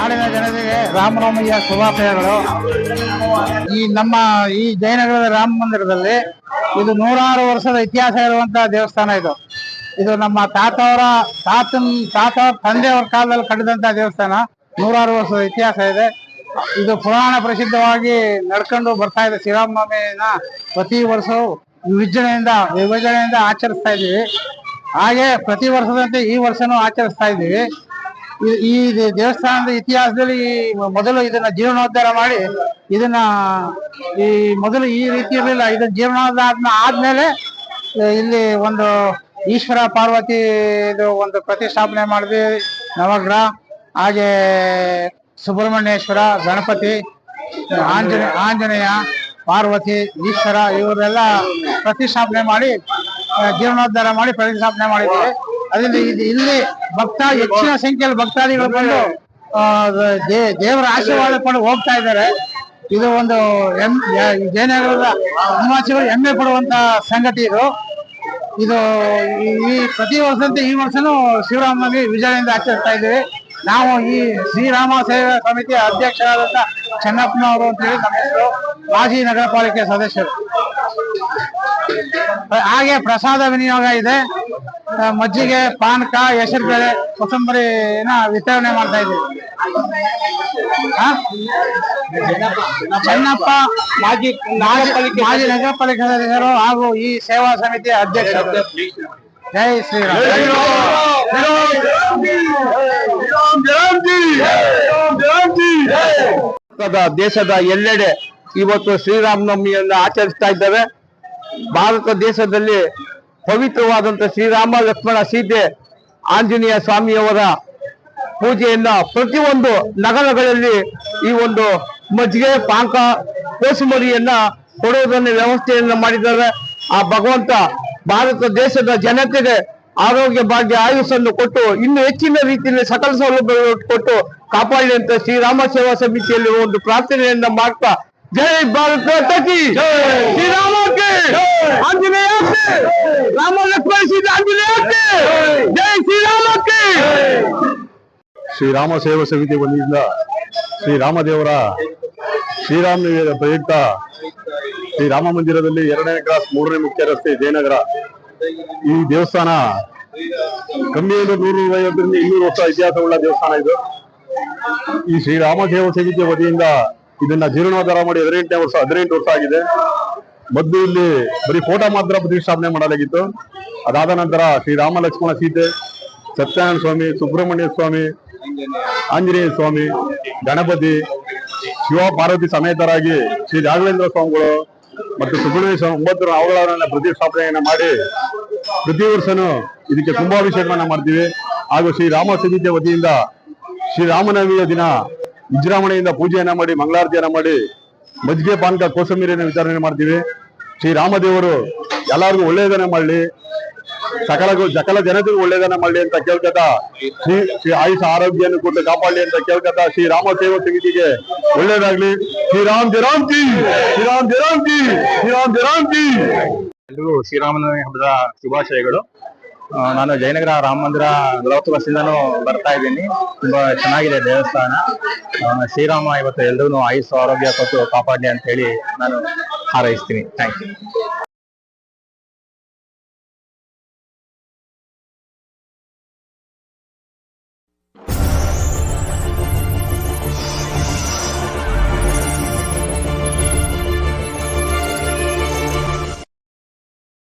ನಾಡಿನ ಜನತೆಗೆ ರಾಮನವಮಿಯ ಶುಭಾಶಯಗಳು. ಈ ಜಯನಗರದ ರಾಮ ಮಂದಿರದಲ್ಲಿ ಇದು 106 ವರ್ಷದ ಇತಿಹಾಸ ಇರುವಂತಹ ದೇವಸ್ಥಾನ. ಇದು ನಮ್ಮ ತಾತವರ ತಂದೆಯವರ ಕಾಲದಲ್ಲಿ ಕಟ್ಟಿದಂತಹ ದೇವಸ್ಥಾನ. 106 ವರ್ಷದ ಇತಿಹಾಸ ಇದೆ. ಇದು ಪುರಾಣ ಪ್ರಸಿದ್ಧವಾಗಿ ನಡ್ಕೊಂಡು ಬರ್ತಾ ಇದೆ. ಶ್ರೀರಾಮನವಮಿನ ಪ್ರತಿ ವರ್ಷವೂ ವಿಭಜನೆಯಿಂದ ಆಚರಿಸ್ತಾ ಇದ್ದೀವಿ. ಹಾಗೆ ಪ್ರತಿ ವರ್ಷದಂತೆ ಈ ವರ್ಷನೂ ಆಚರಿಸ್ತಾ ಇದ್ದೀವಿ. ಈ ದೇವಸ್ಥಾನದ ಇತಿಹಾಸದಲ್ಲಿ ಮೊದಲು ಇದನ್ನ ಜೀರ್ಣೋದ್ಧಾರ ಮಾಡಿ ಮೊದಲು ಈ ರೀತಿ ಇರಲಿಲ್ಲ. ಇದನ್ನ ಜೀರ್ಣೋದ್ಧಾರ ಆದ್ಮೇಲೆ ಇಲ್ಲಿ ಒಂದು ಈಶ್ವರ ಪಾರ್ವತಿ ಒಂದು ಪ್ರತಿಷ್ಠಾಪನೆ ಮಾಡಿದ್ವಿ. ನವಗ್ರಹ, ಹಾಗೆ ಸುಬ್ರಹ್ಮಣ್ಯೇಶ್ವರ, ಗಣಪತಿ, ಆಂಜನೇಯ, ಪಾರ್ವತಿ, ಈಶ್ವರ ಇವರೆಲ್ಲ ಪ್ರತಿಷ್ಠಾಪನೆ ಮಾಡಿ ಜೀರ್ಣೋದ್ಧಾರ ಮಾಡಿ ಪ್ರತಿಷ್ಠಾಪನೆ ಮಾಡಿದ್ದೀವಿ. ಅದರಲ್ಲಿ ಇಲ್ಲಿ ಹೆಚ್ಚಿನ ಸಂಖ್ಯೆಯಲ್ಲಿ ಭಕ್ತಾದಿಗಳು ಬಂದು ದೇವರ ಆಶೀರ್ವಾದ ಪಡೆದು ಹೋಗ್ತಾ ಇದ್ದಾರೆ. ಇದು ಒಂದು ಜಯನಗರದ ನಿವಾಸಿಗಳು ಹೆಮ್ಮೆ ಪಡುವಂತ ಸಂಗತಿ. ಇದು ಪ್ರತಿ ವರ್ಷದಂತೆ ಈ ವರ್ಷನೂ ಶ್ರೀರಾಮನವಮಿ ವಿಜಯದಿಂದ ಆಚರಿಸ್ತಾ ಇದ್ದೀವಿ. ನಾವು ಈ ಶ್ರೀರಾಮ ಸೇವಾ ಸಮಿತಿಯ ಅಧ್ಯಕ್ಷರಾದಂತ ಚೆನ್ನಪ್ಪನವರು ಅಂತ ಹೇಳಿ ನಮ್ಮ ಹೆಸರು. ಮಾಜಿ ನಗರ ಪಾಲಿಕೆ ಸದಸ್ಯರು. ಹಾಗೆ ಪ್ರಸಾದ ವಿನಿಯೋಗ ಇದೆ. ಮಜ್ಜಿಗೆ, ಪಾನಕ, ಹೆಸರುಬೇಳೆ, ಕೊತ್ತಂಬರಿನ ವಿತರಣೆ ಮಾಡ್ತಾ ಇದ್ದೀವಿ. ಚೆನ್ನಪ್ಪ ಮಾಜಿ ನಗರ ಪಾಲಿಕೆ ಸದಸ್ಯರು ಹಾಗೂ ಈ ಸೇವಾ ಸಮಿತಿಯ ಅಧ್ಯಕ್ಷರು. ಜೈ ಶ್ರೀರಾಮ್. ದೇಶದ ಎಲ್ಲೆಡೆ ಇವತ್ತು ಶ್ರೀರಾಮನವಮಿಯನ್ನು ಆಚರಿಸ್ತಾ ಇದ್ದೇವೆ. ಭಾರತ ದೇಶದಲ್ಲಿ ಪವಿತ್ರವಾದಂತ ಶ್ರೀರಾಮ, ಲಕ್ಷ್ಮಣ, ಸೀತೆ, ಆಂಜನೇಯ ಸ್ವಾಮಿಯವರ ಪೂಜೆಯನ್ನ ಪ್ರತಿಯೊಂದು ನಗರಗಳಲ್ಲಿ ಈ ಒಂದು ಮಜ್ಜಿಗೆ, ಪಾನಕ, ಕೋಸುಮರಿಯನ್ನ ಕೊಡುವುದನ್ನು ವ್ಯವಸ್ಥೆಯನ್ನ ಮಾಡಿದ್ದಾರೆ. ಆ ಭಗವಂತ ಭಾರತ ದೇಶದ ಜನತೆಗೆ ಆರೋಗ್ಯ, ಭಾಗ್ಯ, ಆಯುಷನ್ನು ಕೊಟ್ಟು ಇನ್ನು ಹೆಚ್ಚಿನ ರೀತಿಯಲ್ಲಿ ಸಕಲ ಸೌಲಭ್ಯಗಳು ಕೊಟ್ಟು ಕಾಪಾಡಲಿ ಅಂತ ಶ್ರೀರಾಮ ಸೇವಾ ಸಮಿತಿಯಲ್ಲಿ ಒಂದು ಪ್ರಾರ್ಥನೆಯನ್ನ ಮಾಡ್ತಾ, ಜೈ ಭಾರತ್ ಮಾತಾ ಕಿ, ಶ್ರೀರಾಮಕ್ಕೆ, ಆಂಜನೇಯಕ್ಕೆ, ರಾಮ ಲಕ್ಷ್ಮಣ ಸೀತೆ ಆಂಜನೇಯಕ್ಕೆ, ಜೈ ಶ್ರೀರಾಮಕ್ಕೆ. ಶ್ರೀರಾಮ ಸೇವಾ ಸಮಿತಿ ವತಿಯಿಂದ ಶ್ರೀರಾಮದೇವರ ಶ್ರೀರಾಮನವಮಿಯ ಪ್ರಯುಕ್ತ ಶ್ರೀರಾಮ ಮಂದಿರದಲ್ಲಿ 2ನೇ ಕ್ರಾಸ್ 3ನೇ ಮುಖ್ಯ ರಸ್ತೆ ಜಯನಗರ. ಈ ದೇವಸ್ಥಾನ ಕಮ್ಮಿ 150ರಿಂದ 200 ವರ್ಷ ಇತಿಹಾಸವುಳ್ಳ ದೇವಸ್ಥಾನ. ಇದು ಈ ಶ್ರೀರಾಮ ಸೇವಾ ಸಮಿತಿಯ ವತಿಯಿಂದ ಇದನ್ನ ಜೀರ್ಣೋದ್ಧಾರ ಮಾಡಿ 18 ವರ್ಷ ಆಗಿದೆ. ಮೊದಲು ಇಲ್ಲಿ ಬರೀ ಫೋಟೋ ಮಾತ್ರ ಪ್ರತಿಷ್ಠಾಪನೆ ಮಾಡಲಾಗಿತ್ತು. ಅದಾದ ನಂತರ ಶ್ರೀರಾಮ, ಲಕ್ಷ್ಮಣ, ಸೀತೆ, ಸತ್ಯನಾರಾಯಣ ಸ್ವಾಮಿ, ಸುಬ್ರಹ್ಮಣ್ಯ ಸ್ವಾಮಿ, ಆಂಜನೇಯ ಸ್ವಾಮಿ, ಗಣಪತಿ, ಶಿವ ಪಾರ್ವತಿ ಸಮೇತರಾಗಿ ಶ್ರೀ ರಾಘವೇಂದ್ರ ಸ್ವಾಮಿಗಳು ಮತ್ತು ಸುಬ್ರಹ್ಮಣ್ಯ ಸ್ವಾಮಿ 9 ಅವಗಳನ್ನ ಪ್ರತಿಷ್ಠಾಪನೆಯನ್ನ ಮಾಡಿ ಪ್ರತಿ ವರ್ಷನೂ ಇದಕ್ಕೆ ಕುಂಭಾಭಿಷೇಕವನ್ನ ಮಾಡ್ತೀವಿ. ಹಾಗೂ ಶ್ರೀರಾಮ ಸಮಿತಿಯ ವತಿಯಿಂದ ಶ್ರೀರಾಮನವಮಿಯ ದಿನ ವಿಜೃಂಭಣೆಯಿಂದ ಪೂಜೆಯನ್ನ ಮಾಡಿ, ಮಂಗಳಾರತಿಯನ್ನ ಮಾಡಿ, ಮಜ್ಜಿಗೆ, ಪಾನಕ, ಕೋಸಂಬರಿಯನ್ನು ವಿತರಣೆ ಮಾಡ್ತೀವಿ. ಶ್ರೀರಾಮದೇವರು ಎಲ್ಲರಿಗೂ ಒಳ್ಳೆಯದನ್ನ ಮಾಡಲಿ, ಸಕಲ ಜನತೆಗೂ ಒಳ್ಳೆಯದನ್ನ ಮಾಡಲಿ ಅಂತ ಕೇಳ್ಕತಾ, ಶ್ರೀ ಆಯುಷ ಆರೋಗ್ಯವನ್ನು ಕೊಟ್ಟು ಕಾಪಾಡಲಿ ಅಂತ ಕೇಳ್ಕತಾ, ಶ್ರೀರಾಮ ಸೇವಾ ಸಮಿತಿಗೆ ಒಳ್ಳೇದಾಗ್ಲಿ. ಶ್ರೀರಾಮ್ ಜೈ ರಾಮ್ ಜಿ, ಶ್ರೀರಾಮ್ ಜೈ ರಾಮ್ ಜಿ, ಶ್ರೀರಾಮ್ ಜೈ ರಾಮ್ ಜಿ. ಎಲ್ರಿಗೂ ಶ್ರೀರಾಮನವಮಿ ಹಬ್ಬದ ಶುಭಾಶಯಗಳು. ನಾನು ಜಯನಗರ ರಾಮ ಮಂದಿರ 40 ವರ್ಷದಿಂದನೂ ಬರ್ತಾ ಇದ್ದೀನಿ. ತುಂಬಾ ಚೆನ್ನಾಗಿದೆ ದೇವಸ್ಥಾನ. ಶ್ರೀರಾಮ ಇವತ್ತು ಎಲ್ರೂ ಆಯುಷ್ ಆರೋಗ್ಯ ಕೊಟ್ಟು ಕಾಪಾಡಲಿ ಅಂತ ಹೇಳಿ ನಾನು ಹಾರೈಸ್ತೀನಿ. Thank you.